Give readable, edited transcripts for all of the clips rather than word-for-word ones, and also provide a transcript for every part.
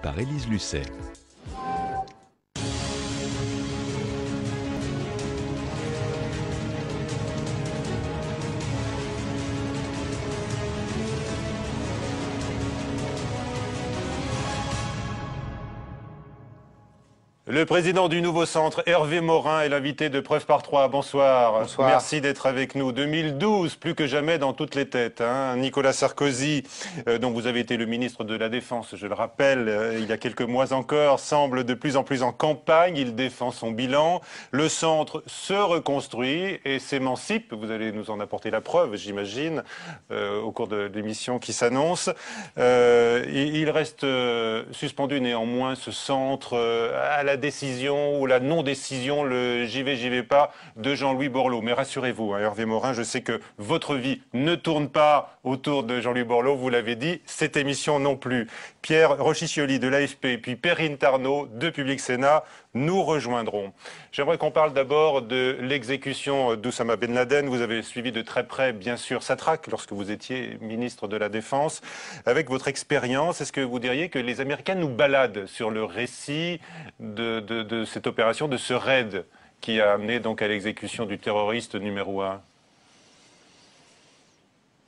Par Élise Lucet. Le président du nouveau centre, Hervé Morin, est l'invité de Preuve par 3. Bonsoir. Bonsoir. Merci d'être avec nous. 2012, plus que jamais dans toutes les têtes. Nicolas Sarkozy, dont vous avez été le ministre de la Défense, je le rappelle, il y a quelques mois encore, semble de plus en plus en campagne. Il défend son bilan. Le centre se reconstruit et s'émancipe. Vous allez nous en apporter la preuve, j'imagine, au cours de l'émission qui s'annonce. Il reste suspendu néanmoins, ce centre, à la décision ou la non-décision, le j'y vais pas de Jean-Louis Borloo. Mais rassurez-vous, Hervé Morin, je sais que votre vie ne tourne pas autour de Jean-Louis Borloo, vous l'avez dit, cette émission non plus. Pierre Rochiscioli de l'AFP, puis Perrine Tarnot de Public Sénat nous rejoindront. J'aimerais qu'on parle d'abord de l'exécution d'Oussama Ben Laden. Vous avez suivi de très près, bien sûr, sa traque lorsque vous étiez ministre de la Défense. Avec votre expérience, est-ce que vous diriez que les Américains nous baladent sur le récit de cette opération, de ce raid qui a amené donc à l'exécution du terroriste numéro 1?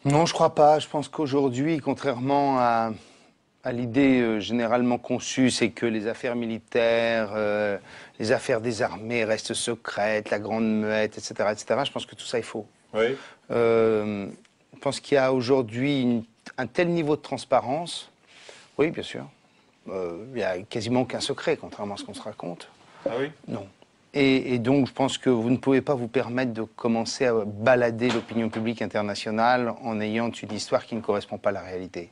Non, je crois pas. Je pense qu'aujourd'hui, contrairement à l'idée généralement conçue, c'est que les affaires militaires, les affaires des armées restent secrètes, la grande muette, etc., etc. Je pense que tout ça est faux. Oui. Je pense qu'il y a aujourd'hui un tel niveau de transparence. Oui, bien sûr. Il n'y a quasiment aucun secret, contrairement à ce qu'on se raconte. Ah oui? Non. Et donc, je pense que vous ne pouvez pas vous permettre de commencer à balader l'opinion publique internationale en ayant une histoire qui ne correspond pas à la réalité.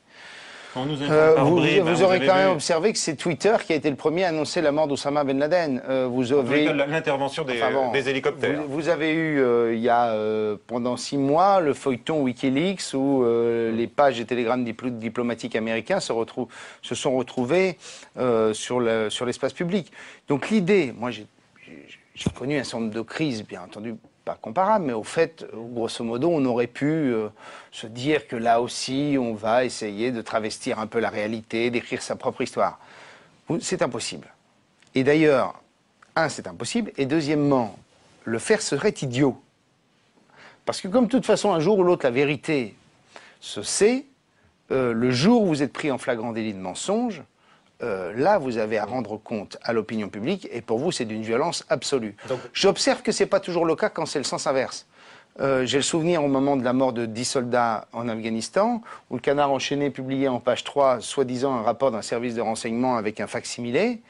On nous informe par bribes, vous aurez quand même vu observé que c'est Twitter qui a été le premier à annoncer la mort d'Oussama Ben Laden. Vous avez l'intervention des hélicoptères. Vous avez eu, il y a pendant 6 mois, le feuilleton Wikileaks où les pages des télégrammes diplomatiques américains se sont retrouvés sur l'espace public. Donc l'idée, moi j'ai connu un certain nombre de crises, bien entendu, pas comparable, mais au fait, grosso modo, on aurait pu se dire que là aussi, on va essayer de travestir un peu la réalité, d'écrire sa propre histoire. C'est impossible. Et d'ailleurs, c'est impossible, et deuxièmement, le faire serait idiot. Parce que comme de toute façon, un jour ou l'autre, la vérité se sait, le jour où vous êtes pris en flagrant délit de mensonge, là, vous avez à rendre compte à l'opinion publique, et pour vous, c'est d'une violence absolue. J'observe que ce n'est pas toujours le cas quand c'est le sens inverse. J'ai le souvenir au moment de la mort de 10 soldats en Afghanistan, où le Canard enchaîné publiait en page 3, soi-disant un rapport d'un service de renseignement avec un facsimilé,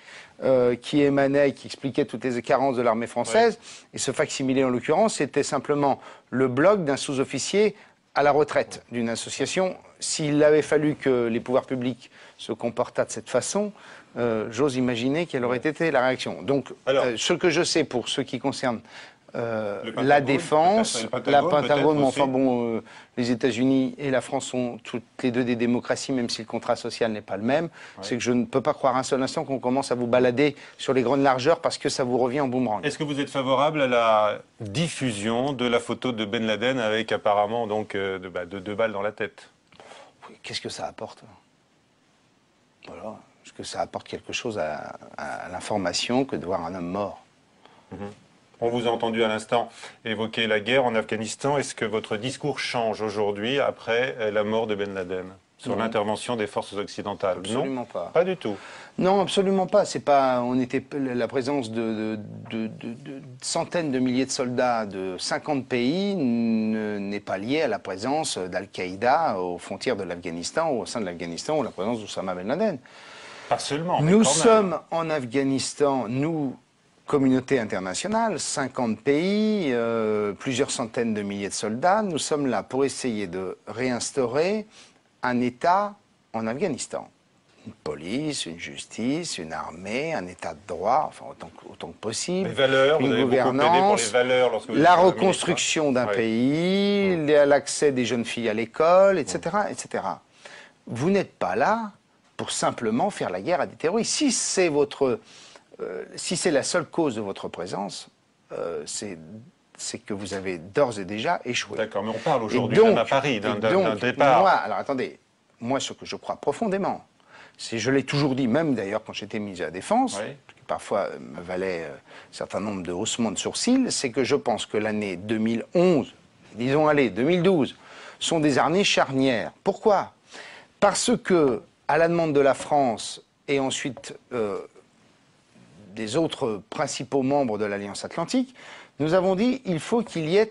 qui émanait, qui expliquait toutes les carences de l'armée française. Oui. Et ce facsimilé, en l'occurrence, c'était simplement le blog d'un sous-officier à la retraite d'une association. S'il avait fallu que les pouvoirs publics se comportassent de cette façon, j'ose imaginer quelle aurait été la réaction. Donc, ce que je sais pour ce qui concerne la défense, la Pentagone, mais enfin bon, les États-Unis et la France sont toutes les deux des démocraties, même si le contrat social n'est pas le même. Ouais. C'est que je ne peux pas croire un seul instant qu'on commence à vous balader sur les grandes largeurs parce que ça vous revient en boomerang. Est-ce que vous êtes favorable à la diffusion de la photo de Ben Laden avec apparemment donc deux balles dans la tête? Qu'est-ce que ça apporte? Voilà. Est-ce que ça apporte quelque chose à l'information que de voir un homme mort? On vous a entendu à l'instant évoquer la guerre en Afghanistan. Est-ce que votre discours change aujourd'hui après la mort de Ben Laden sur l'intervention des forces occidentales? Absolument pas. Pas du tout. Non, absolument pas. C'est pas. On était la présence de centaines de milliers de soldats de 50 pays n'est pas liée à la présence d'Al-Qaïda aux frontières de l'Afghanistan, au sein de l'Afghanistan, ou la présence d'Oussama Ben Laden. Pas seulement. Nous sommes en Afghanistan, nous, communauté internationale, 50 pays, plusieurs centaines de milliers de soldats. Nous sommes là pour essayer de réinstaurer un État en Afghanistan. Une police, une justice, une armée, un État de droit, enfin autant que possible. Les valeurs, une gouvernance, la reconstruction d'un pays, l'accès des jeunes filles à l'école, etc., etc. Vous n'êtes pas là pour simplement faire la guerre à des terroristes. Si c'est si c'est la seule cause de votre présence, c'est que vous avez d'ores et déjà échoué. D'accord, mais on parle aujourd'hui même à Paris d'un départ. Alors attendez, moi ce que je crois profondément, je l'ai toujours dit, même d'ailleurs quand j'étais ministre de la Défense, Oui. qui parfois me valait un certain nombre de haussements de sourcils, c'est que je pense que l'année 2011, disons allez, 2012, sont des années charnières. Pourquoi? Parce que, à la demande de la France et ensuite des autres principaux membres de l'Alliance Atlantique, nous avons dit qu'il faut qu'il y ait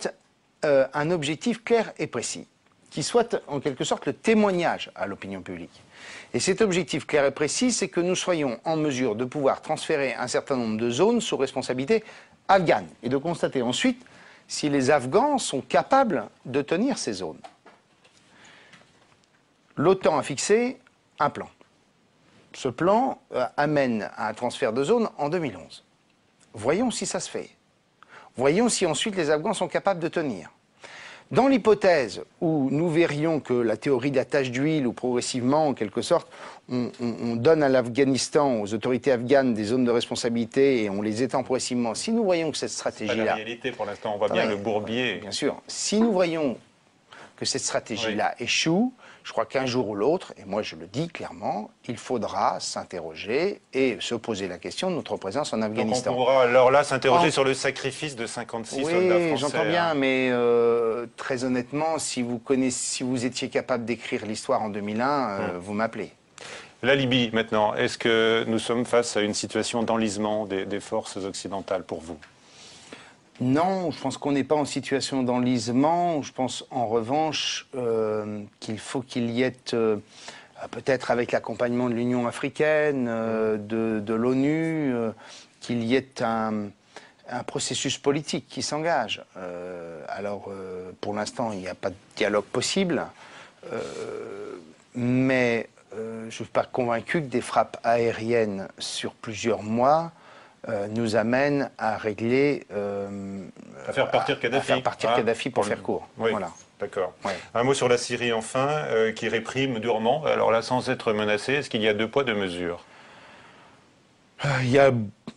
un objectif clair et précis, qui soit en quelque sorte le témoignage à l'opinion publique. Et cet objectif clair et précis, c'est que nous soyons en mesure de pouvoir transférer un certain nombre de zones sous responsabilité afghane et de constater ensuite si les Afghans sont capables de tenir ces zones. L'OTAN a fixé un plan. Ce plan amène à un transfert de zones en 2011. Voyons si ça se fait. Voyons si ensuite les Afghans sont capables de tenir. Dans l'hypothèse où nous verrions que la théorie d'attache d'huile, ou progressivement, en quelque sorte, on donne à l'Afghanistan, aux autorités afghanes, des zones de responsabilité et on les étend progressivement, si nous voyons que cette stratégie-là... C'est pas la réalité pour l'instant, on voit bien le bourbier. Bien sûr. Si nous voyons que cette stratégie-là échoue, je crois qu'un jour ou l'autre, et moi je le dis clairement, il faudra s'interroger et se poser la question de notre présence en Afghanistan. Donc on pourra alors là s'interroger sur le sacrifice de 56 soldats français. Oui, j'entends bien, mais très honnêtement, si vous étiez capable d'écrire l'histoire en 2001, vous m'appelez. La Libye maintenant, est-ce que nous sommes face à une situation d'enlisement des forces occidentales pour vous? Non, je pense qu'on n'est pas en situation d'enlisement. Je pense en revanche qu'il faut qu'il y ait, peut-être avec l'accompagnement de l'Union africaine, de l'ONU, qu'il y ait un processus politique qui s'engage. Alors, pour l'instant, il n'y a pas de dialogue possible, mais je ne suis pas convaincu que des frappes aériennes sur plusieurs mois nous amène à régler... à faire partir Kadhafi. À faire partir Kadhafi pour faire court. Oui, voilà. D'accord. Ouais. Un mot sur la Syrie enfin, qui réprime durement. Alors là, sans être menacée, est-ce qu'il y a deux poids, deux mesures?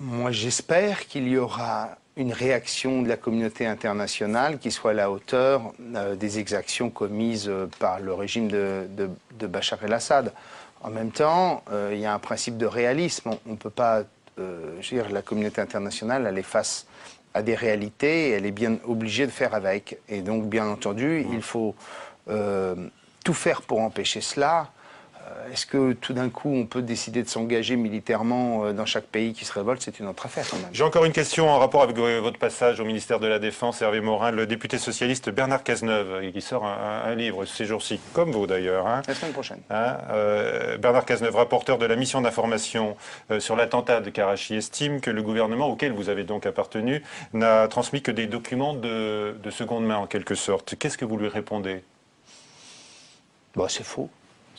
Moi, j'espère qu'il y aura une réaction de la communauté internationale qui soit à la hauteur des exactions commises par le régime de Bachar el-Assad. En même temps, il y a un principe de réalisme. On ne peut pas... je veux dire, la communauté internationale, elle est face à des réalités et elle est bien obligée de faire avec. Et donc, bien entendu, il faut tout faire pour empêcher cela. Est-ce que tout d'un coup, on peut décider de s'engager militairement dans chaque pays qui se révolte? C'est une autre affaire quand même. J'ai encore une question en rapport avec votre passage au ministère de la Défense, Hervé Morin, le député socialiste Bernard Cazeneuve, qui sort un livre ces jours-ci, comme vous d'ailleurs. Hein, la semaine prochaine. Bernard Cazeneuve, rapporteur de la mission d'information sur l'attentat de Karachi, estime que le gouvernement auquel vous avez donc appartenu n'a transmis que des documents de seconde main en quelque sorte. Qu'est-ce que vous lui répondez? Bon, c'est faux.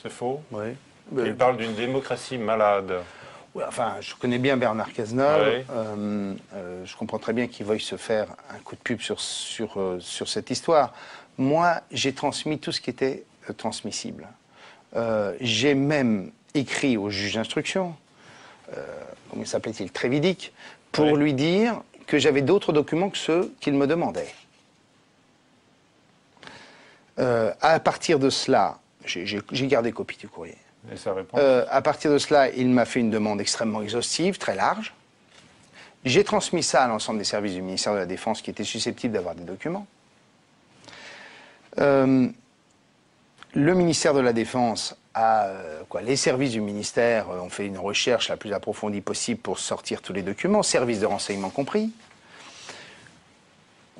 C'est faux? Oui. Il parle d'une démocratie malade. Ouais, enfin, je connais bien Bernard Cazeneuve. Oui. Je comprends très bien qu'il veuille se faire un coup de pub sur cette histoire. Moi, j'ai transmis tout ce qui était transmissible. J'ai même écrit au juge d'instruction, comment s'appelait-il, Trévidic, pour lui dire que j'avais d'autres documents que ceux qu'il me demandait. À partir de cela, j'ai gardé copie du courrier. Et sa réponse? À partir de cela, il m'a fait une demande extrêmement exhaustive, très large. J'ai transmis ça à l'ensemble des services du ministère de la Défense qui étaient susceptibles d'avoir des documents. Le ministère de la Défense les services du ministère ont fait une recherche la plus approfondie possible pour sortir tous les documents, services de renseignement compris.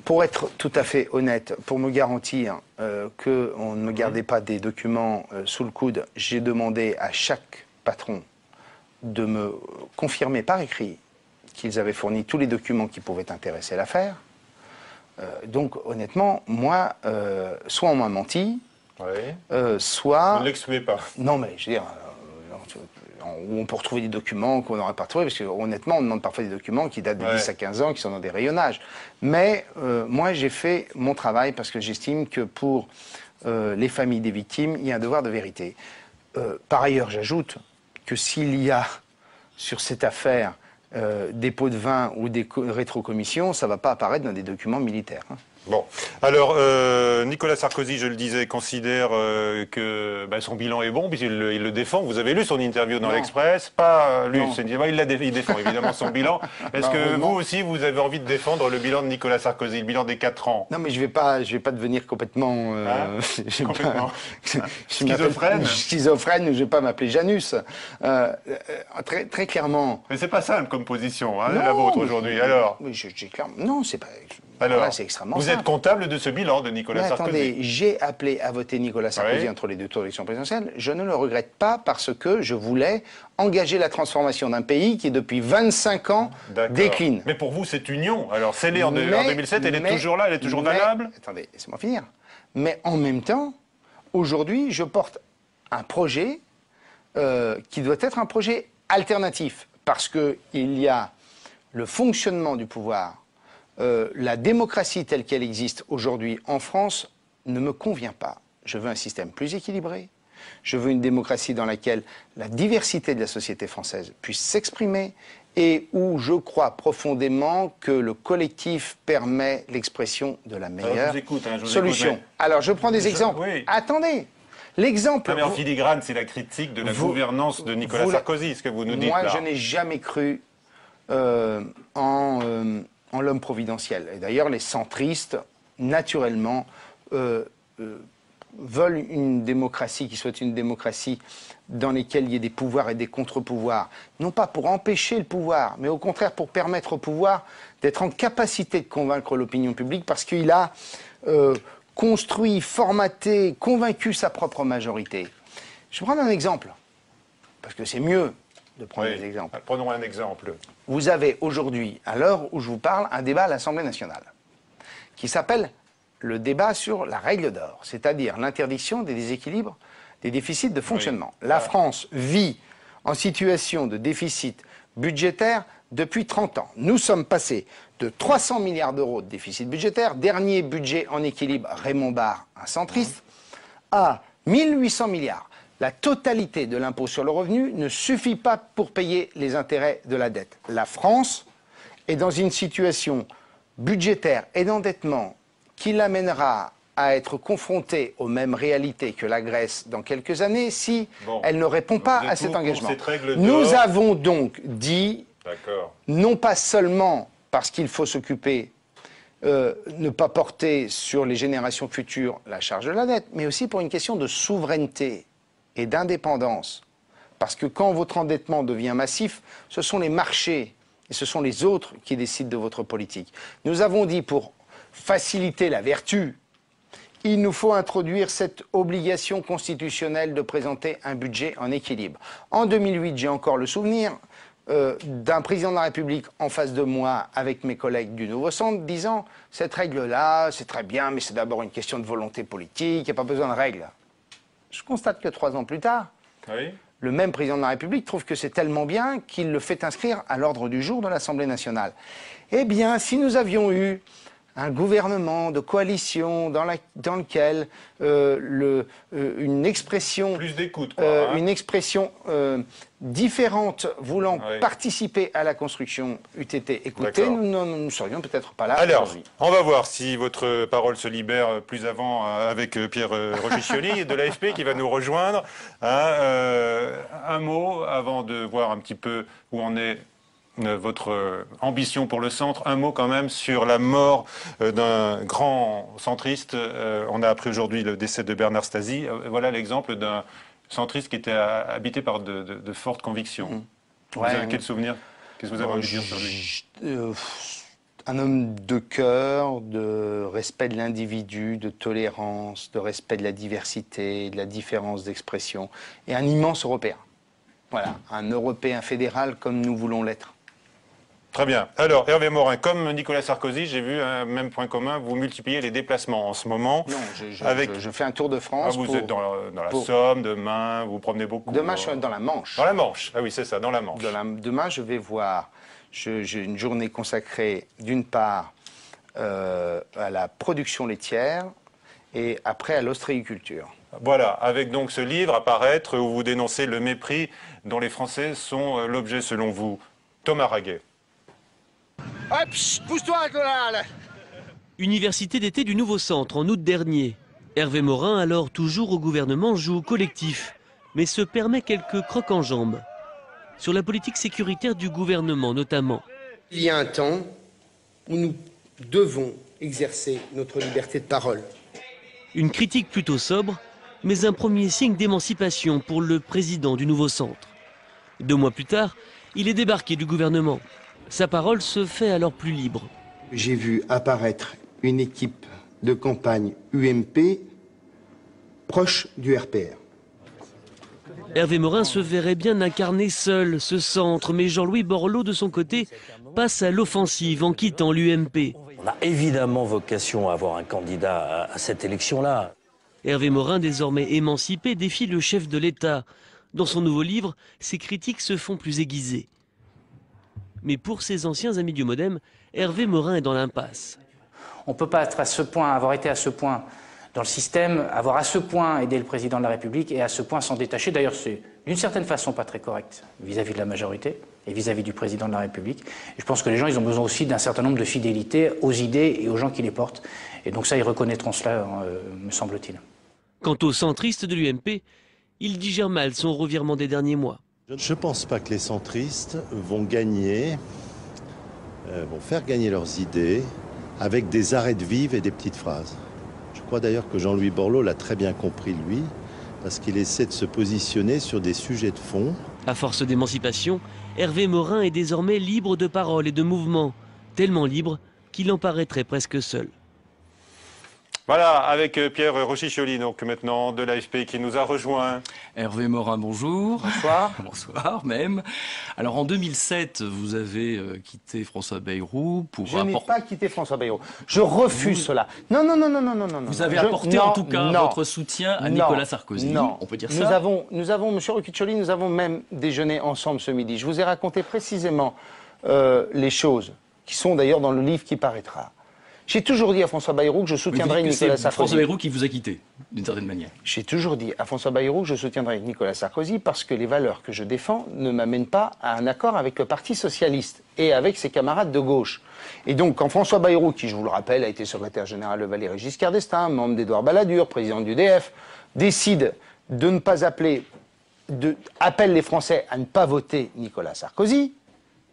Pour être tout à fait honnête, pour me garantir qu'on ne me gardait pas des documents sous le coude, j'ai demandé à chaque patron de me confirmer par écrit qu'ils avaient fourni tous les documents qui pouvaient intéresser l'affaire. Donc honnêtement, moi, soit on m'a menti, soit... Vous ne l'excluez pas. Non mais je veux dire... où on peut retrouver des documents qu'on n'aurait pas retrouvés, parce que honnêtement, on demande parfois des documents qui datent de 10 à 15 ans, qui sont dans des rayonnages. Mais moi, j'ai fait mon travail parce que j'estime que pour les familles des victimes, il y a un devoir de vérité. Par ailleurs, j'ajoute que s'il y a sur cette affaire des pots de vin ou des rétrocommissions, ça ne va pas apparaître dans des documents militaires. Hein. Bon, alors Nicolas Sarkozy, je le disais, considère que son bilan est bon, puisqu'il le défend. Vous avez lu son interview dans l'Express, pas lu, il défend évidemment son bilan. Est-ce que vous aussi, vous avez envie de défendre le bilan de Nicolas Sarkozy, le bilan des 4 ans? Non, mais je vais pas devenir complètement, complètement schizophrène, je vais pas m'appeler Janus. Très, très clairement. Mais c'est pas simple comme position, hein, la vôtre aujourd'hui. Alors, non, c'est pas. Alors, là, c'est extrêmement vous simple. êtes comptable de ce bilan de Nicolas Sarkozy. Attendez, j'ai appelé à voter Nicolas Sarkozy entre les 2 tours d'élection présidentielle. Je ne le regrette pas parce que je voulais engager la transformation d'un pays qui, depuis 25 ans, décline. Mais pour vous, cette union, alors scellée en 2007, elle est toujours là, elle est toujours valable? Attendez, laissez-moi finir. Mais en même temps, aujourd'hui, je porte un projet qui doit être un projet alternatif. Parce qu'il y a le fonctionnement du pouvoir. La démocratie telle qu'elle existe aujourd'hui en France ne me convient pas. Je veux un système plus équilibré. Je veux une démocratie dans laquelle la diversité de la société française puisse s'exprimer et où je crois profondément que le collectif permet l'expression de la meilleure solution. Alors, je prends des exemples. Oui. Attendez. L'exemple. Mais en filigrane, c'est la critique de la gouvernance de Nicolas Sarkozy, ce que vous nous dites là. Moi, je n'ai jamais cru en l'homme providentiel. Et d'ailleurs, les centristes, naturellement, veulent une démocratie qui soit une démocratie dans laquelle il y ait des pouvoirs et des contre-pouvoirs. Non pas pour empêcher le pouvoir, mais au contraire pour permettre au pouvoir d'être en capacité de convaincre l'opinion publique parce qu'il a construit, formaté, convaincu sa propre majorité. Je vais prendre un exemple, parce que c'est mieux de prendre des exemples. Prenons un exemple. Vous avez aujourd'hui, à l'heure où je vous parle, un débat à l'Assemblée nationale qui s'appelle le débat sur la règle d'or, c'est-à-dire l'interdiction des déséquilibres, des déficits de fonctionnement. La France vit en situation de déficit budgétaire depuis 30 ans. Nous sommes passés de 300 milliards d'euros de déficit budgétaire, dernier budget en équilibre, Raymond Barre, un centriste, à 1800 milliards. La totalité de l'impôt sur le revenu ne suffit pas pour payer les intérêts de la dette. La France est dans une situation budgétaire et d'endettement qui l'amènera à être confrontée aux mêmes réalités que la Grèce dans quelques années si elle ne répond pas à cet engagement. Nous avons donc dit, non pas seulement parce qu'il faut s'occuper, ne pas porter sur les générations futures la charge de la dette, mais aussi pour une question de souveraineté et d'indépendance. Parce que quand votre endettement devient massif, ce sont les marchés et ce sont les autres qui décident de votre politique. Nous avons dit, pour faciliter la vertu, il nous faut introduire cette obligation constitutionnelle de présenter un budget en équilibre. En 2008, j'ai encore le souvenir d'un président de la République en face de moi avec mes collègues du Nouveau Centre disant « cette règle-là, c'est très bien, mais c'est d'abord une question de volonté politique, il n'y a pas besoin de règles ». Je constate que 3 ans plus tard, le même président de la République trouve que c'est tellement bien qu'il le fait inscrire à l'ordre du jour de l'Assemblée nationale. Eh bien, si nous avions eu un gouvernement de coalition dans lequel une expression, une expression différente voulant participer à la construction eût été écoutée, nous ne serions peut-être pas là. Alors, on va voir si votre parole se libère plus avant avec Pierre Rochicioli de l'AFP qui va nous rejoindre. Un mot avant de voir un petit peu où en est votre ambition pour le centre. Un mot quand même sur la mort d'un grand centriste. On a appris aujourd'hui le décès de Bernard Stasi. Voilà l'exemple d'un centriste qui était habité par de fortes convictions. Vous avez quel souvenir? Qu'est-ce que vous avez envie de dire sur lui? Un homme de cœur, de respect de l'individu, de tolérance, de respect de la diversité, de la différence d'expression, et un immense Européen. Voilà, un Européen fédéral comme nous voulons l'être. Très bien. Alors, Hervé Morin, comme Nicolas Sarkozy, j'ai vu un même point commun, vous multipliez les déplacements en ce moment. Non, je fais un tour de France. Vous êtes dans la Somme, demain, vous promenez beaucoup. Demain, je suis dans la Manche. Dans la Manche, ah oui, c'est ça, dans la Manche. Demain, je vais voir, j'ai une journée consacrée, d'une part, à la production laitière, et après à l'ostréiculture. Voilà, avec donc ce livre à paraître où vous dénoncez le mépris dont les Français sont l'objet selon vous. Thomas Raguet. Hop, pousse-toi, là. Université d'été du Nouveau Centre en août dernier. Hervé Morin, alors toujours au gouvernement, joue collectif, mais se permet quelques crocs en jambes. Sur la politique sécuritaire du gouvernement notamment. Il y a un temps où nous devons exercer notre liberté de parole. Une critique plutôt sobre, mais un premier signe d'émancipation pour le président du Nouveau Centre. 2 mois plus tard, il est débarqué du gouvernement. Sa parole se fait alors plus libre. J'ai vu apparaître une équipe de campagne UMP proche du RPR. Hervé Morin se verrait bien incarner seul ce centre, mais Jean-Louis Borloo, de son côté, passe à l'offensive en quittant l'UMP. On a évidemment vocation à avoir un candidat à cette élection-là. Hervé Morin, désormais émancipé, défie le chef de l'État. Dans son nouveau livre, ses critiques se font plus aiguisées. Mais pour ses anciens amis du MoDem, Hervé Morin est dans l'impasse. On ne peut pas être à ce point, avoir été à ce point dans le système, avoir à ce point aidé le président de la République et à ce point s'en détacher. D'ailleurs, c'est d'une certaine façon pas très correct vis-à-vis de la majorité et vis-à-vis du président de la République. Et je pense que les gens, ils ont besoin aussi d'un certain nombre de fidélité aux idées et aux gens qui les portent. Et donc ça, ils reconnaîtront cela, me semble-t-il. Quant aux centristes de l'UMP, il digère mal son revirement des derniers mois. Je ne pense pas que les centristes vont faire gagner leurs idées avec des arrêts de vivre et des petites phrases. Je crois d'ailleurs que Jean-Louis Borloo l'a très bien compris, lui, parce qu'il essaie de se positionner sur des sujets de fond. À force d'émancipation, Hervé Morin est désormais libre de parole et de mouvement, tellement libre qu'il en paraîtrait presque seul. Voilà, avec Pierre Rochiccioli, donc maintenant de l'AFP, qui nous a rejoint. Hervé Morin, bonjour. Bonsoir. Bonsoir même. Alors en 2007, vous avez quitté François Bayrou pour Je n'ai pas quitté François Bayrou. Je refuse cela. Non. Vous avez apporté en tout cas votre soutien à Nicolas Sarkozy. Non. On peut dire nous ça. avons, monsieur Rochiccioli, nous avons même déjeuné ensemble ce midi. Je vous ai raconté précisément les choses qui sont d'ailleurs dans le livre qui paraîtra. J'ai toujours dit à François Bayrou que je soutiendrais Nicolas Sarkozy. François Bayrou qui vous a quitté, d'une certaine manière. J'ai toujours dit à François Bayrou que je soutiendrais Nicolas Sarkozy parce que les valeurs que je défends ne m'amènent pas à un accord avec le Parti socialiste et avec ses camarades de gauche. Et donc, quand François Bayrou, qui, je vous le rappelle, a été secrétaire général de Valéry Giscard d'Estaing, membre d'Édouard Balladur, président du DF, décide de ne pas appelle les Français à ne pas voter Nicolas Sarkozy,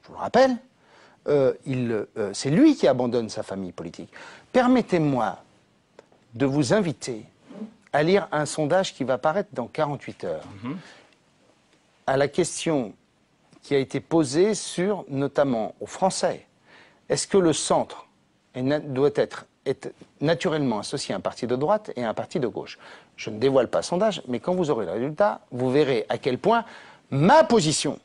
je vous le rappelle, c'est lui qui abandonne sa famille politique. Permettez-moi de vous inviter à lire un sondage qui va paraître dans 48 heures. À la question qui a été posée sur, notamment aux Français, est-ce que le centre doit être naturellement associé à un parti de droite et à un parti de gauche? Je ne dévoile pas le sondage, mais quand vous aurez le résultat, vous verrez à quel point ma position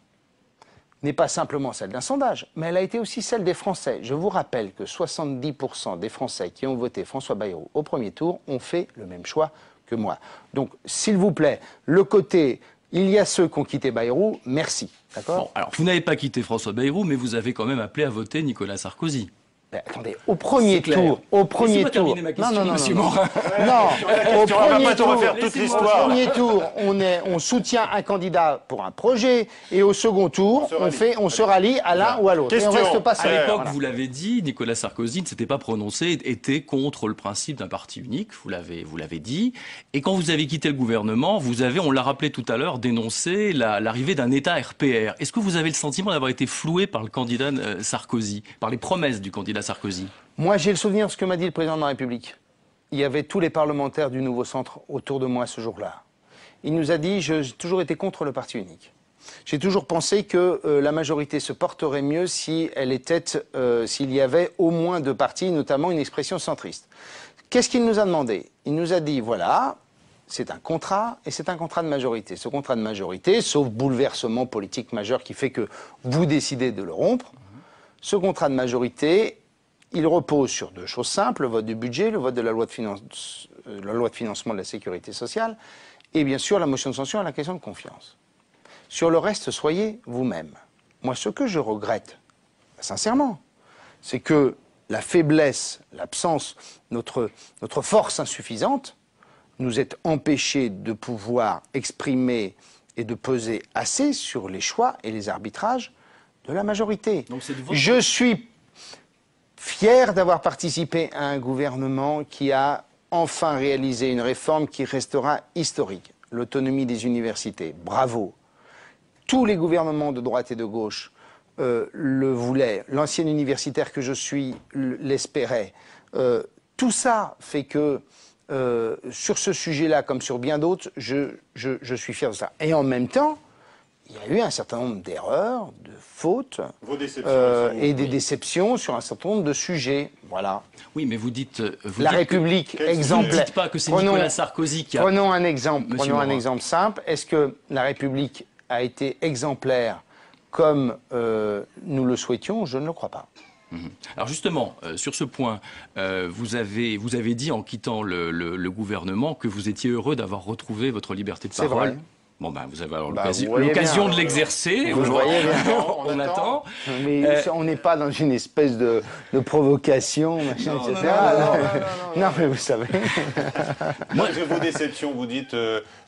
n'est pas simplement celle d'un sondage, mais elle a été aussi celle des Français. Je vous rappelle que 70% des Français qui ont voté François Bayrou au premier tour ont fait le même choix que moi. Donc, s'il vous plaît, le côté « il y a ceux qui ont quitté Bayrou », merci. D'accord ? Bon, alors vous n'avez pas quitté François Bayrou, mais vous avez quand même appelé à voter Nicolas Sarkozy. Ben, attendez, au premier tour, non, monsieur Morin. Non, au premier tour, refaire toute l'histoire. Au premier tour, on soutient un candidat pour un projet, et au second tour, on se rallie à l'un ou à l'autre. Et on reste pas À seul. l'époque, Voilà. vous l'avez dit, Nicolas Sarkozy ne s'était pas prononcé, était contre le principe d'un parti unique, vous l'avez dit. Et quand vous avez quitté le gouvernement, vous avez, on l'a rappelé tout à l'heure, dénoncé l'arrivée d'un État RPR. Est-ce que vous avez le sentiment d'avoir été floué par le candidat Sarkozy, par les promesses du candidat Sarkozy? Moi, j'ai le souvenir de ce que m'a dit le président de la République. Il y avait tous les parlementaires du Nouveau Centre autour de moi ce jour-là. Il nous a dit, j'ai toujours été contre le parti unique. J'ai toujours pensé que la majorité se porterait mieux si s'il y avait au moins 2 partis, notamment une expression centriste. Qu'est-ce qu'il nous a demandé? Il nous a dit, voilà, c'est un contrat, et c'est un contrat de majorité. Ce contrat de majorité, sauf bouleversement politique majeur qui fait que vous décidez de le rompre, ce contrat de majorité, il repose sur 2 choses simples, le vote du budget, le vote de la loi de financement de la sécurité sociale, et bien sûr la motion de censure et la question de confiance. Sur le reste, soyez vous-même. Moi, ce que je regrette, sincèrement, c'est que la faiblesse, l'absence, notre force insuffisante, nous ait empêché de pouvoir exprimer et de peser assez sur les choix et les arbitrages de la majorité. Donc c'est de votre... fier d'avoir participé à un gouvernement qui a enfin réalisé une réforme qui restera historique. L'autonomie des universités. Bravo. Tous les gouvernements de droite et de gauche le voulaient. L'ancien universitaire que je suis l'espérait. Tout ça fait que sur ce sujet-là, comme sur bien d'autres, je suis fier de ça. Et en même temps, il y a eu un certain nombre d'erreurs, de fautes et des déceptions sur un certain nombre de sujets. Voilà. Oui, mais vous dites... la République exemplaire. Vous ne dites pas que c'est Nicolas Sarkozy qui a... Prenons un exemple simple. Est-ce que la République a été exemplaire comme nous le souhaitions? Je ne le crois pas. Alors justement, sur ce point, vous avez dit en quittant le gouvernement que vous étiez heureux d'avoir retrouvé votre liberté de parole. C'est vrai. Bon, ben, vous avez alors l'occasion de l'exercer. Vous voyez bien. On attend. Mais on n'est pas dans une espèce de provocation, machin, etc. Non, mais vous savez. Malgré vos déceptions, vous dites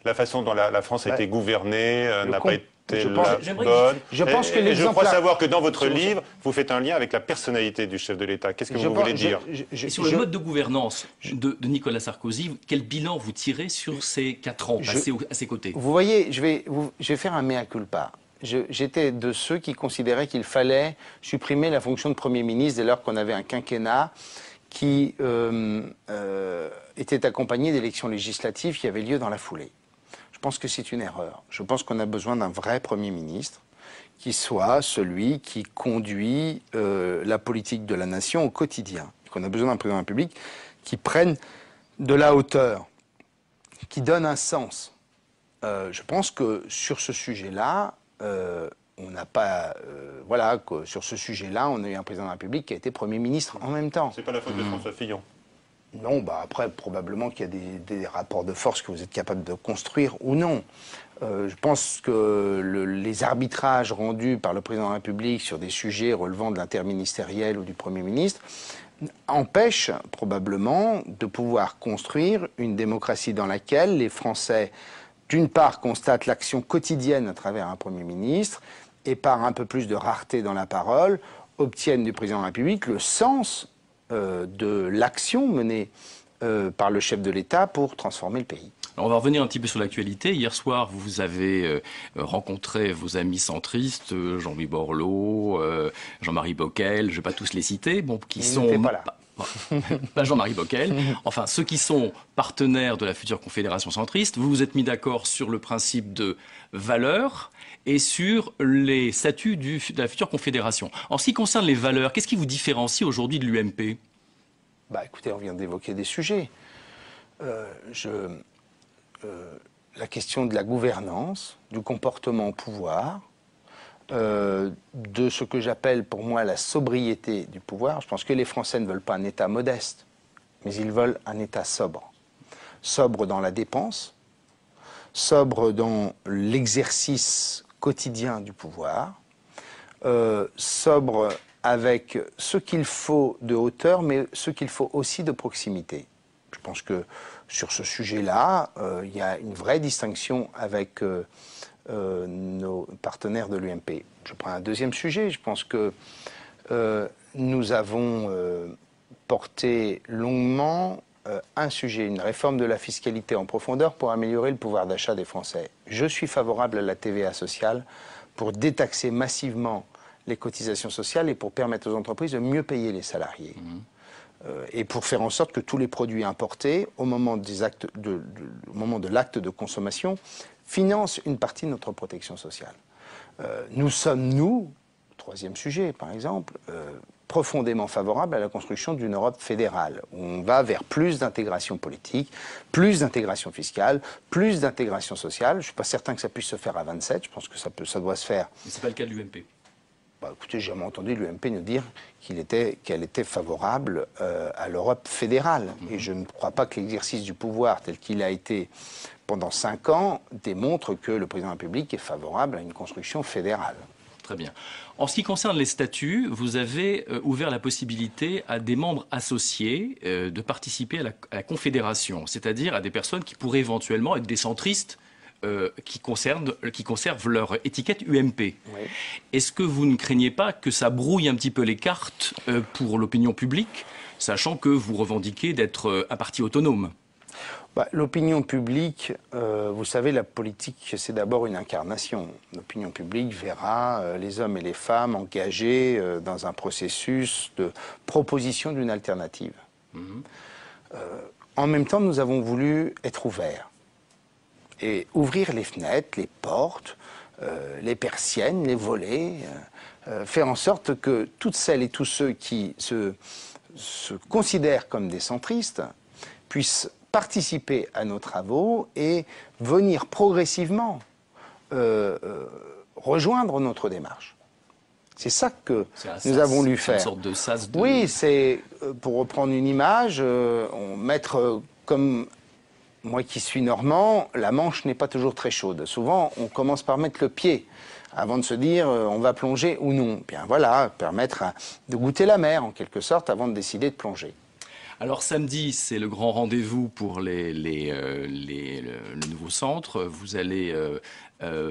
la façon dont la France a été gouvernée n'a pas été bonne. Je crois savoir que dans votre livre, vous faites un lien avec la personnalité du chef de l'État. Qu'est-ce que vous voulez dire? Et sur le mode de gouvernance de Nicolas Sarkozy, quel bilan vous tirez sur ces 4 ans passés à ses côtés? Vous voyez, je vais faire un mea culpa. J'étais de ceux qui considéraient qu'il fallait supprimer la fonction de Premier ministre dès lors qu'on avait un quinquennat qui était accompagné d'élections législatives qui avaient lieu dans la foulée. Je pense que c'est une erreur. Je pense qu'on a besoin d'un vrai Premier ministre qui soit celui qui conduit la politique de la nation au quotidien. Qu'on a besoin d'un président de la République qui prenne de la hauteur, qui donne un sens. Je pense que sur ce sujet-là, on n'a pas... voilà, que sur ce sujet-là, on a eu un président de la République qui a été Premier ministre en même temps. C'est pas la faute de François Fillon. Non, bah après, probablement qu'il y a des rapports de force que vous êtes capable de construire ou non. Je pense que les arbitrages rendus par le président de la République sur des sujets relevant de l'interministériel ou du Premier ministre empêchent probablement de pouvoir construire une démocratie dans laquelle les Français, d'une part, constatent l'action quotidienne à travers un Premier ministre et par un peu plus de rareté dans la parole, obtiennent du président de la République le sens de l'action menée par le chef de l'État pour transformer le pays. Alors on va revenir un petit peu sur l'actualité. Hier soir, vous avez rencontré vos amis centristes, Jean-Louis Borloo, Jean-Marie Bockel, je ne vais pas tous les citer, bon, qui sont... pas là. Pas Jean-Marie Bockel, enfin ceux qui sont partenaires de la future Confédération centriste. Vous vous êtes mis d'accord sur le principe de valeurs et sur les statuts de la future Confédération. En ce qui concerne les valeurs, qu'est-ce qui vous différencie aujourd'hui de l'UMP? Bah écoutez, on vient d'évoquer des sujets. La question de la gouvernance, du comportement au pouvoir, de ce que j'appelle pour moi la sobriété du pouvoir. Je pense que les Français ne veulent pas un État modeste, mais ils veulent un État sobre. Sobre dans la dépense, sobre dans l'exercice quotidien du pouvoir, sobre avec ce qu'il faut de hauteur, mais ce qu'il faut aussi de proximité. Je pense que sur ce sujet-là, il y a une vraie distinction avec nos partenaires de l'UMP. Je prends un deuxième sujet. Je pense que nous avons porté longuement un sujet, une réforme de la fiscalité en profondeur pour améliorer le pouvoir d'achat des Français. Je suis favorable à la TVA sociale pour détaxer massivement les cotisations sociales et pour permettre aux entreprises de mieux payer les salariés. Et pour faire en sorte que tous les produits importés, au moment de l'acte de consommation, financent une partie de notre protection sociale. Nous sommes, troisième sujet par exemple, profondément favorables à la construction d'une Europe fédérale, où on va vers plus d'intégration politique, plus d'intégration fiscale, plus d'intégration sociale. Je ne suis pas certain que ça puisse se faire à 27, je pense que ça doit se faire. Mais ce n'est pas le cas de l'UMP. Bah, écoutez, j'ai jamais entendu l'UMP nous dire qu'elle était favorable à l'Europe fédérale. Et je ne crois pas que l'exercice du pouvoir tel qu'il a été pendant 5 ans démontre que le président de la République est favorable à une construction fédérale. Très bien. En ce qui concerne les statuts, vous avez ouvert la possibilité à des membres associés de participer à la Confédération, c'est-à-dire à des personnes qui pourraient éventuellement être des centristes qui conservent leur étiquette UMP. Oui. Est-ce que vous ne craignez pas que ça brouille un petit peu les cartes pour l'opinion publique, sachant que vous revendiquez d'être un parti autonome? L'opinion publique, vous savez, la politique, c'est d'abord une incarnation. L'opinion publique verra les hommes et les femmes engagés dans un processus de proposition d'une alternative. En même temps, nous avons voulu être ouverts et ouvrir les fenêtres, les portes, les persiennes, les volets, faire en sorte que toutes celles et tous ceux qui se considèrent comme des centristes puissent participer à nos travaux et venir progressivement rejoindre notre démarche. C'est ça que nous avons voulu faire. C'est une sorte de sas de... Oui, c'est, pour reprendre une image, mettre comme moi qui suis normand, la Manche n'est pas toujours très chaude. Souvent, on commence par mettre le pied avant de se dire on va plonger ou non. Bien voilà, permettre de goûter la mer en quelque sorte avant de décider de plonger. Alors samedi, c'est le grand rendez-vous pour le nouveau centre. Vous allez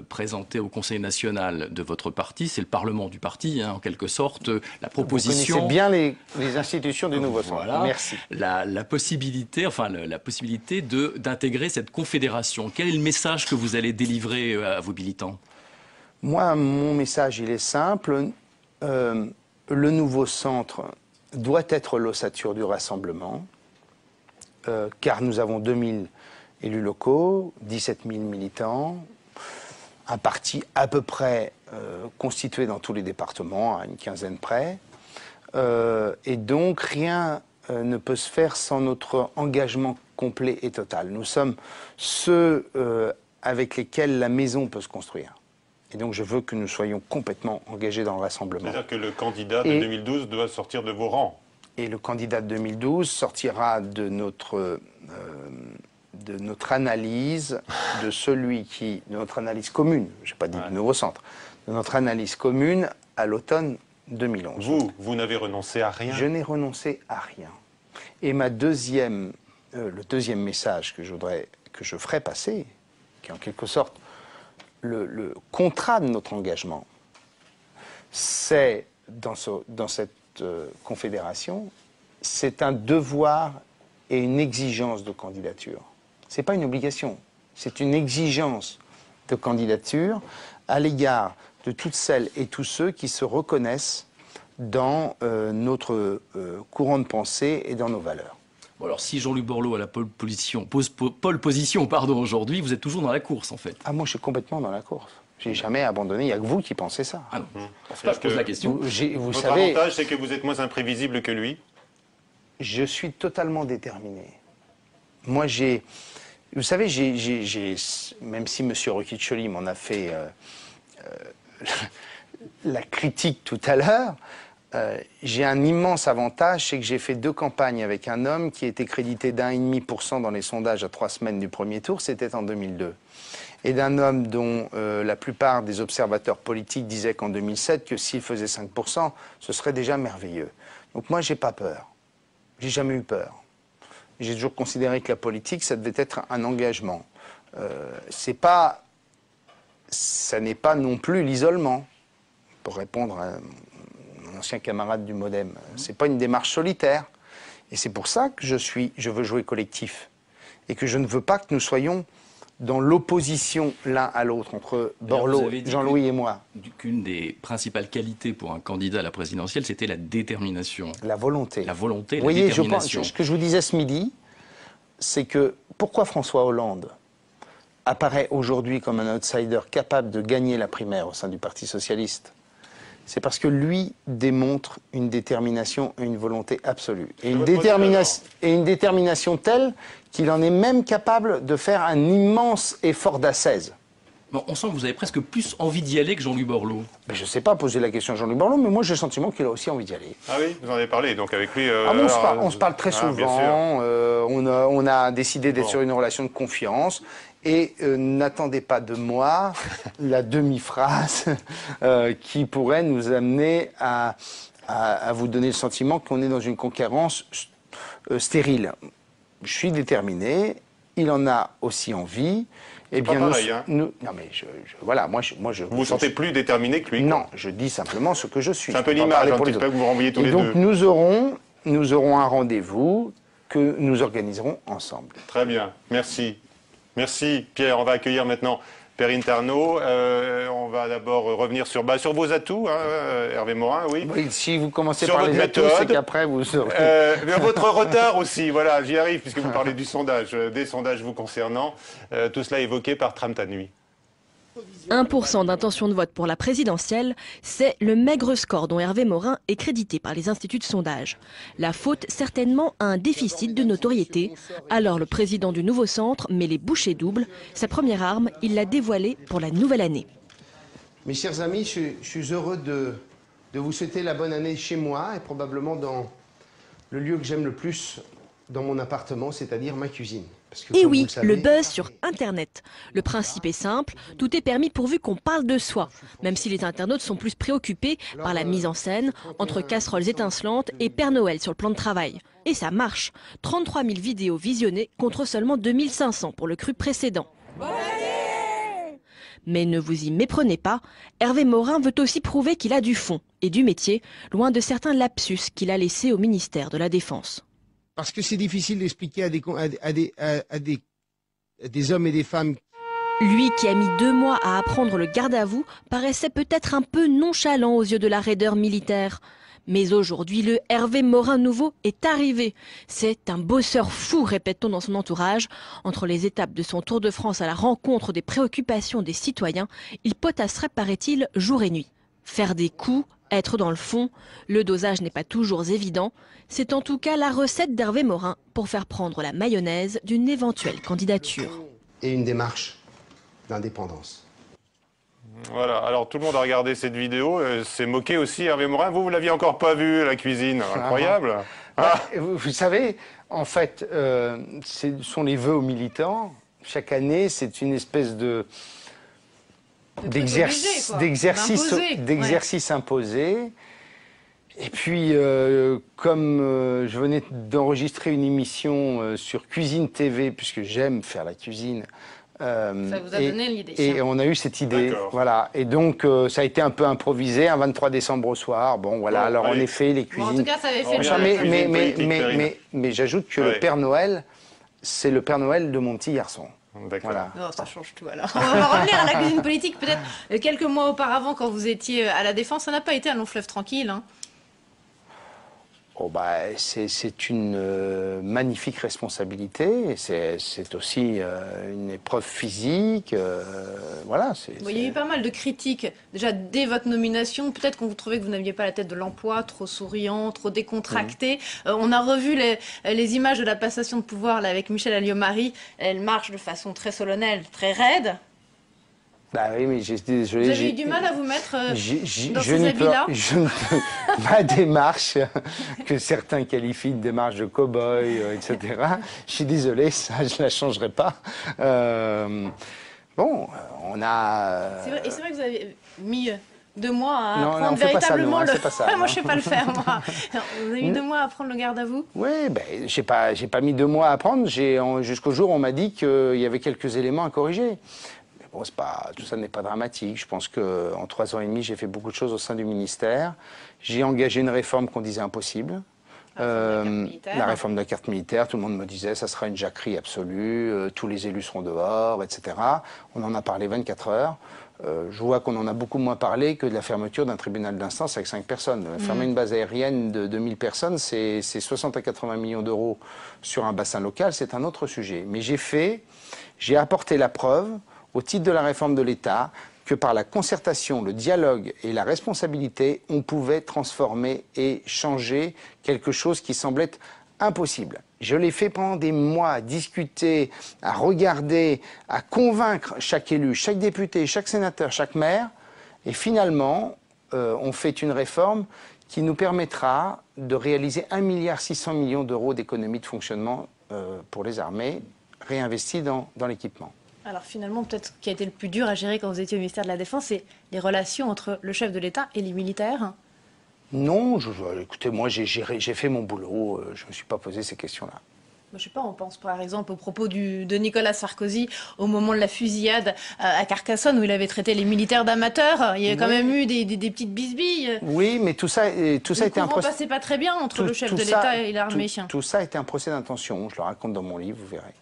présenter au Conseil national de votre parti, c'est le Parlement du parti, hein, en quelque sorte, la proposition... Vous connaissez bien les institutions du nouveau centre. Voilà, merci. La possibilité d'intégrer cette confédération. Quel est le message que vous allez délivrer à vos militants? Moi, mon message, il est simple. Le nouveau centre doit être l'ossature du rassemblement, car nous avons 2000 élus locaux, 17 000 militants, un parti à peu près constitué dans tous les départements, à une quinzaine près, et donc rien ne peut se faire sans notre engagement complet et total. Nous sommes ceux avec lesquels la maison peut se construire. Et donc je veux que nous soyons complètement engagés dans le rassemblement. C'est-à-dire que le candidat de 2012 doit sortir de vos rangs. Et le candidat de 2012 sortira de notre analyse, de notre analyse commune, je n'ai pas dit du nouveau centre, de notre analyse commune à l'automne 2011. Vous n'avez renoncé à rien? Je n'ai renoncé à rien. Et le deuxième message que je ferai passer, qui est en quelque sorte le contrat de notre engagement, c'est dans cette confédération, c'est un devoir et une exigence de candidature. Ce n'est pas une obligation, c'est une exigence de candidature à l'égard de toutes celles et tous ceux qui se reconnaissent dans notre courant de pensée et dans nos valeurs. Bon alors, si Jean-Luc Borloo a la pole position aujourd'hui, vous êtes toujours dans la course en fait. Ah, moi je suis complètement dans la course. J'ai jamais abandonné, il n'y a que vous qui pensez ça. Ah non, je pose la question. Votre avantage, c'est que vous êtes moins imprévisible que lui? Je suis totalement déterminé. Moi vous savez, même si M. Rocchiccioli m'en a fait la critique tout à l'heure, j'ai un immense avantage, c'est que j'ai fait 2 campagnes avec un homme qui était crédité d'1,5% dans les sondages à 3 semaines du premier tour, c'était en 2002. Et d'un homme dont la plupart des observateurs politiques disaient qu'en 2007, que s'il faisait 5%, ce serait déjà merveilleux. Donc moi, j'ai pas peur. J'ai jamais eu peur. J'ai toujours considéré que la politique, ça devait être un engagement. Ça n'est pas non plus l'isolement, pour répondre à mon ancien camarade du Modem. C'est pas une démarche solitaire. Et c'est pour ça que je veux jouer collectif. Et que je ne veux pas que nous soyons dans l'opposition l'un à l'autre, entre Borloo, Jean-Louis et moi. Qu'une des principales qualités pour un candidat à la présidentielle, c'était la détermination. La volonté. La volonté, la détermination. Vous voyez, ce que je vous disais ce midi, c'est que pourquoi François Hollande apparaît aujourd'hui comme un outsider capable de gagner la primaire au sein du Parti socialiste? C'est parce que lui démontre une détermination et une volonté absolue. Et une détermination telle qu'il en est même capable de faire un immense effort d'ascèse. Bon, on sent que vous avez presque plus envie d'y aller que Jean-Luc Borloo. Mais je ne sais pas poser la question à Jean-Luc Borloo, mais moi j'ai le sentiment qu'il a aussi envie d'y aller. Ah oui, vous en avez parlé, donc avec lui... on se parle très souvent, on a décidé d'être sur une relation de confiance. Et n'attendez pas de moi la demi-phrase qui pourrait nous amener à vous donner le sentiment qu'on est dans une concurrence stérile. Je suis déterminé, il en a aussi envie, Eh pas bien, pareil, hein. non, mais voilà, moi, Vous vous sentez plus déterminé que lui? Non, je dis simplement ce que je suis. C'est un peu Je peux pas l'image, parler un pour petit les peu, autres. que vous renvoyez tous Et les donc, deux. nous aurons un rendez-vous que nous organiserons ensemble. Très bien, merci. Merci Pierre, on va accueillir maintenant Perrine Tarnaud. On va d'abord revenir sur vos atouts, hein, Hervé Morin, oui. Oui, si vous commencez Sur par votre les atouts, méthode. c'est qu'après vous aurez... Mais votre retard aussi, voilà, j'y arrive puisque vous parlez du sondage, des sondages vous concernant, tout cela évoqué par Tram Ta Nuit. 1% d'intention de vote pour la présidentielle, c'est le maigre score dont Hervé Morin est crédité par les instituts de sondage. La faute certainement à un déficit de notoriété. Alors le président du nouveau centre met les bouchées doubles. Sa première arme, il l'a dévoilée pour la nouvelle année. Mes chers amis, je suis heureux de vous souhaiter la bonne année chez moi et probablement dans le lieu que j'aime le plus dans mon appartement, c'est-à-dire ma cuisine. Parce que, Et comme oui, vous le savez, le buzz sur Internet. Le principe est simple, tout est permis pourvu qu'on parle de soi, même si les internautes sont plus préoccupés par la mise en scène, entre casseroles étincelantes et Père Noël sur le plan de travail. Et ça marche. 33 000 vidéos visionnées contre seulement 2500 pour le cru précédent. Mais ne vous y méprenez pas, Hervé Morin veut aussi prouver qu'il a du fond et du métier, loin de certains lapsus qu'il a laissés au ministère de la Défense. Parce que c'est difficile d'expliquer à des hommes et des femmes. Lui qui a mis 2 mois à apprendre le garde à vous paraissait peut-être un peu nonchalant aux yeux de la raideur militaire. Mais aujourd'hui, le Hervé Morin nouveau est arrivé. C'est un bosseur fou, répète-t-on dans son entourage. Entre les étapes de son Tour de France à la rencontre des préoccupations des citoyens, il potasserait, paraît-il, jour et nuit. Faire des coups, être dans le fond, le dosage n'est pas toujours évident. C'est en tout cas la recette d'Hervé Morin pour faire prendre la mayonnaise d'une éventuelle candidature. Et une démarche d'indépendance. Voilà, alors tout le monde a regardé cette vidéo, s'est moqué aussi, Hervé Morin. Vous l'aviez encore pas vu, la cuisine, incroyable. Vous savez, en fait, ce sont les vœux aux militants. Chaque année, c'est une espèce d'exercice imposé. Et puis, comme je venais d'enregistrer une émission sur Cuisine TV, puisque j'aime faire la cuisine, ça vous a donné l'idée. Et on a eu cette idée, voilà. Et donc, ça a été un peu improvisé, un 23 décembre au soir. Bon, voilà. Alors, en effet, les cuisines. Bon, en tout cas, ça avait fait le mais j'ajoute que le Père Noël, c'est le Père Noël de mon petit garçon. Voilà. Non, ça change tout alors. On va revenir à la cuisine politique. Peut-être quelques mois auparavant, quand vous étiez à la Défense, ça n'a pas été un long fleuve tranquille. Hein. Oh c'est une magnifique responsabilité, c'est aussi une épreuve physique, voilà. Il y a eu pas mal de critiques, déjà dès votre nomination, peut-être qu'on vous trouvait que vous n'aviez pas la tête de l'emploi, trop souriant, trop décontracté. On a revu les images de la passation de pouvoir là, avec Michèle Alliot-Marie, elle marche de façon très solennelle, très raide. Bah oui, mais désolé. Vous avez eu du mal à vous mettre dans ces habits-là. Ma démarche, que certains qualifient de démarche de cow-boy, etc. Je suis désolé, ça, je ne la changerai pas. Bon, on a... Et c'est vrai que vous avez mis 2 mois à apprendre véritablement le... moi, je ne sais pas le faire, moi. Vous avez mis 2 mois à apprendre le garde à vous? Oui, j'ai pas mis 2 mois à apprendre. Jusqu'au jour où on m'a dit qu'il y avait quelques éléments à corriger. Bon, tout ça n'est pas dramatique. Je pense qu'en 3 ans et demi, j'ai fait beaucoup de choses au sein du ministère. J'ai engagé une réforme qu'on disait impossible. La réforme de la carte militaire, tout le monde me disait ça sera une jacquerie absolue, tous les élus seront dehors, etc. On en a parlé 24 heures. Je vois qu'on en a beaucoup moins parlé que de la fermeture d'un tribunal d'instance avec 5 personnes. Fermer une base aérienne de 2000 personnes, c'est 60 à 80 millions d'euros sur un bassin local, c'est un autre sujet. Mais j'ai apporté la preuve, au titre de la réforme de l'État, que par la concertation, le dialogue et la responsabilité, on pouvait transformer et changer quelque chose qui semblait impossible. Je l'ai fait pendant des mois, à discuter, à regarder, à convaincre chaque élu, chaque député, chaque sénateur, chaque maire. Et finalement, on fait une réforme qui nous permettra de réaliser 1,6 milliard d'euros d'économies de fonctionnement pour les armées, réinvestis dans l'équipement. Alors finalement, peut-être ce qui a été le plus dur à gérer quand vous étiez au ministère de la Défense, c'est les relations entre le chef de l'État et les militaires. Non, écoutez, moi j'ai fait mon boulot, je ne me suis pas posé ces questions-là. Je sais pas, on pense par exemple au propos de Nicolas Sarkozy au moment de la fusillade à Carcassonne où il avait traité les militaires d'amateurs. Il y a quand même eu des petites bisbilles. Oui, mais tout ça a été un procès. passait pas très bien entre le chef de l'État et l'armée. Tout ça a été un procès d'intention. Je le raconte dans mon livre, vous verrez.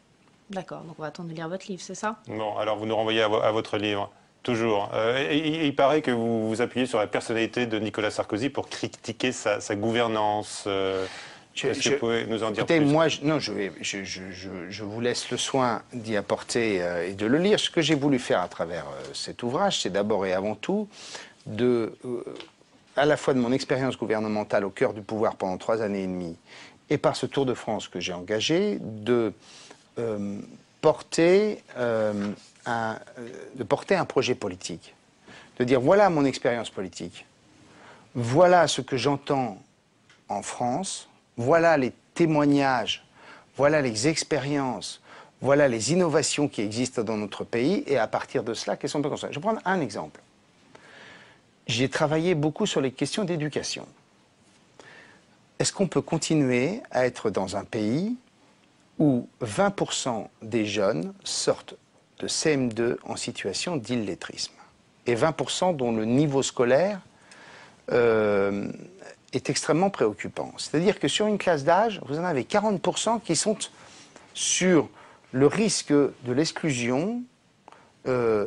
D'accord, donc on va attendre de lire votre livre, c'est ça? Bon, alors vous nous renvoyez à votre livre. Toujours. Il paraît que vous vous appuyez sur la personnalité de Nicolas Sarkozy pour critiquer sa gouvernance. Est-ce que vous pouvez nous en dire plus? Moi, je vous laisse le soin d'y apporter et de le lire. Ce que j'ai voulu faire à travers cet ouvrage, c'est d'abord et avant tout à la fois de mon expérience gouvernementale au cœur du pouvoir pendant 3 années et demie, et par ce Tour de France que j'ai engagé, de porter un projet politique. De dire, voilà mon expérience politique, voilà ce que j'entends en France, voilà les témoignages, voilà les expériences, voilà les innovations qui existent dans notre pays, et à partir de cela, qu'est-ce qu'on peut construire? Je vais prendre un exemple. J'ai travaillé beaucoup sur les questions d'éducation. Est-ce qu'on peut continuer à être dans un pays où 20% des jeunes sortent de CM2 en situation d'illettrisme, et 20% dont le niveau scolaire est extrêmement préoccupant. C'est-à-dire que sur une classe d'âge, vous en avez 40% qui sont sur le risque de l'exclusion,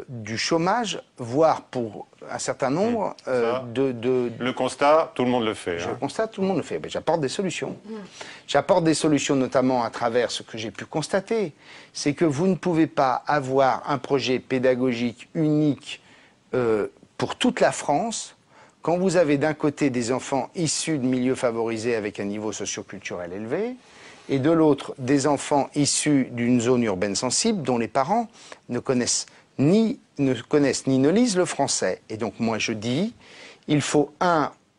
du chômage, voire pour un certain nombre Le constat, tout le monde le fait. Je constate, tout le monde le fait. J'apporte des solutions. J'apporte des solutions notamment à travers ce que j'ai pu constater. C'est que vous ne pouvez pas avoir un projet pédagogique unique pour toute la France quand vous avez d'un côté des enfants issus de milieux favorisés avec un niveau socio-culturel élevé, et de l'autre des enfants issus d'une zone urbaine sensible dont les parents ne connaissent ni ne lisent le français. Et donc moi je dis, il faut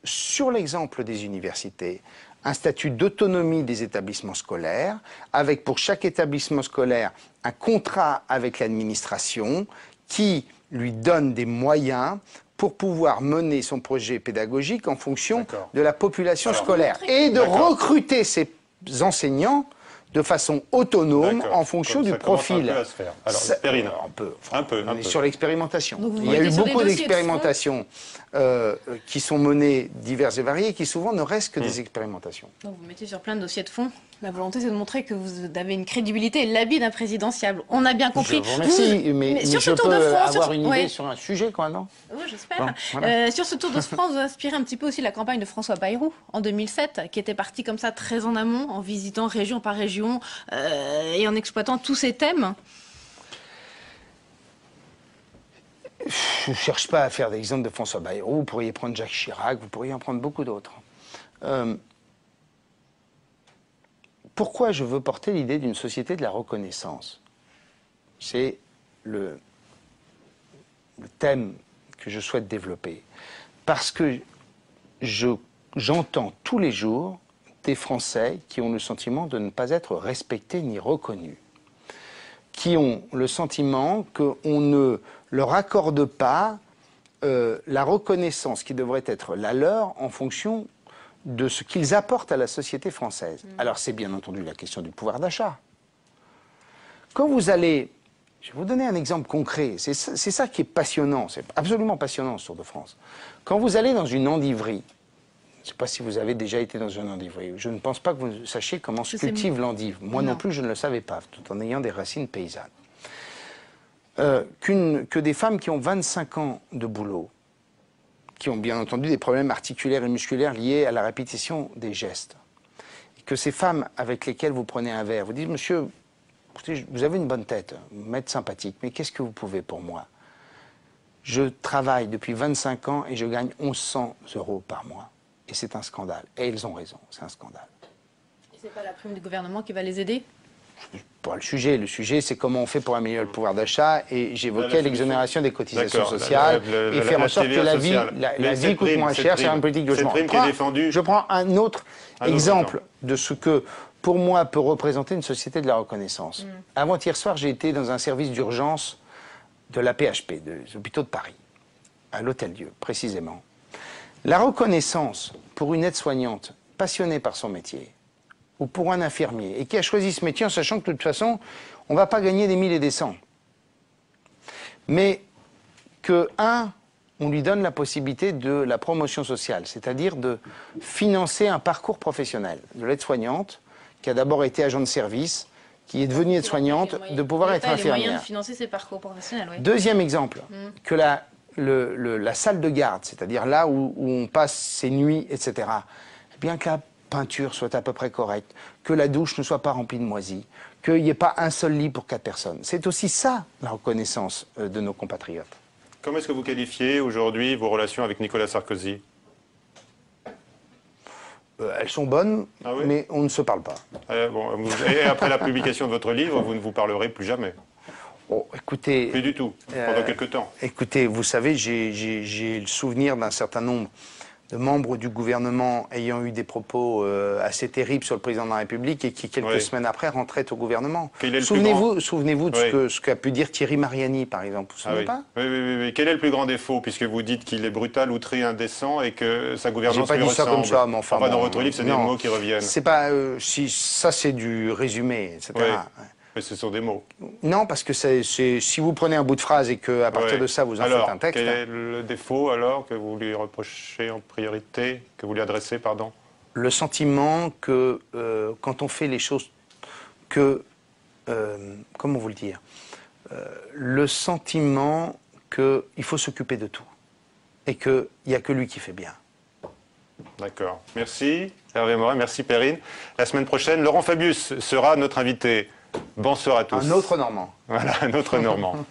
sur l'exemple des universités, un statut d'autonomie des établissements scolaires, avec pour chaque établissement scolaire un contrat avec l'administration qui lui donne des moyens pour pouvoir mener son projet pédagogique en fonction de la population scolaire, et de recruter ces enseignants de façon autonome en fonction du profil. Alors, Perrine, un peu. Sur l'expérimentation. Il y a eu beaucoup d'expérimentations qui sont menées diverses et variées, qui souvent ne restent que des expérimentations. Donc vous mettez sur plein de dossiers de fond. La volonté, c'est de montrer que vous avez une crédibilité et l'habit d'un présidentiable. On a bien compris. Je vous remercie, mais sur ce Tour de France, avoir une idée sur un sujet, quoi, non? Oui, j'espère. Voilà. Sur ce Tour de France, vous inspirez un petit peu aussi la campagne de François Bayrou en 2007, qui était parti comme ça très en amont, en visitant région par région et en exploitant tous ces thèmes. Je ne cherche pas à faire d'exemple de François Bayrou. Vous pourriez prendre Jacques Chirac, vous pourriez en prendre beaucoup d'autres. Pourquoi je veux porter l'idée d'une société de la reconnaissance? C'est le thème que je souhaite développer. Parce que j'entends tous les jours des Français qui ont le sentiment de ne pas être respectés ni reconnus, qui ont le sentiment qu'on ne leur accorde pas la reconnaissance qui devrait être la leur en fonction de ce qu'ils apportent à la société française. Alors c'est bien entendu la question du pouvoir d'achat. Quand vous allez... Je vais vous donner un exemple concret. C'est ça qui est passionnant, c'est absolument passionnant ce Tour de France. Quand vous allez dans une endiverie, je ne sais pas si vous avez déjà été dans une endiverie, je ne pense pas que vous sachiez comment se cultive l'endive. Moi non plus, je ne le savais pas, tout en ayant des racines paysannes. Que des femmes qui ont 25 ans de boulot, qui ont bien entendu des problèmes articulaires et musculaires liés à la répétition des gestes, et que ces femmes avec lesquelles vous prenez un verre, vous dites, monsieur, écoutez, vous avez une bonne tête, vous m'êtes sympathique, mais qu'est-ce que vous pouvez pour moi? Je travaille depuis 25 ans et je gagne 1100 € par mois. Et c'est un scandale. Et ils ont raison, c'est un scandale. Et c'est pas la prime du gouvernement qui va les aider? Pas le sujet. Le sujet, c'est comment on fait pour améliorer le pouvoir d'achat. Et j'évoquais l'exonération des cotisations sociales et faire en sorte que la vie coûte moins cher. C'est une politique de logement. Je prends un autre exemple de ce que, pour moi, peut représenter une société de la reconnaissance. Avant-hier soir, j'ai été dans un service d'urgence de la PHP, des hôpitaux de Paris, à l'Hôtel-Dieu, précisément. La reconnaissance pour une aide-soignante passionnée par son métier, ou pour un infirmier, et qui a choisi ce métier en sachant que de toute façon, on ne va pas gagner des 1000 et des 100. Mais que, on lui donne la possibilité de la promotion sociale, c'est-à-dire de financer un parcours professionnel de l'aide-soignante, qui a d'abord été agent de service, qui est devenue aide-soignante, de pouvoir être infirmière. Il y a moyens de financer ses parcours professionnels, oui. Deuxième exemple, que la salle de garde, c'est-à-dire là où on passe ses nuits, etc., bien que la peinture soit à peu près correcte, que la douche ne soit pas remplie de moisis, qu'il n'y ait pas un seul lit pour 4 personnes. C'est aussi ça, la reconnaissance de nos compatriotes. Comment est-ce que vous qualifiez aujourd'hui vos relations avec Nicolas Sarkozy? Elles sont bonnes, oui, mais on ne se parle pas. Et après la publication de votre livre, vous ne vous parlerez plus jamais? Oh, écoutez... Plus du tout, pendant quelque temps. Écoutez, vous savez, j'ai le souvenir d'un certain nombre de membres du gouvernement ayant eu des propos assez terribles sur le président de la République et qui, quelques semaines après, rentraient au gouvernement. Souvenez-vous de ce qu'a pu dire Thierry Mariani, par exemple. Vous vous souvenez pas? Oui. Quel est le plus grand défaut, puisque vous dites qu'il est brutal, outré, indécent et que sa gouvernance lui ressemble? J'ai pas dit ça comme ça, mais enfin... dans votre livre, c'est des mots qui reviennent. C'est pas... ça, c'est du résumé, etc. Mais ce sont des mots. Non, parce que si vous prenez un bout de phrase et qu'à partir de ça, vous en faites un texte... Quel est le défaut, alors, que vous lui reprochez en priorité, que vous lui adressez, pardon? Le sentiment que, quand on fait les choses, comment vous le dire? Le sentiment qu'il faut s'occuper de tout. Et qu'il n'y a que lui qui fait bien. D'accord. Merci, Hervé Morin. Merci, Perrine. La semaine prochaine, Laurent Fabius sera notre invité. Bonsoir à tous. Un autre Normand. Voilà, un autre Normand.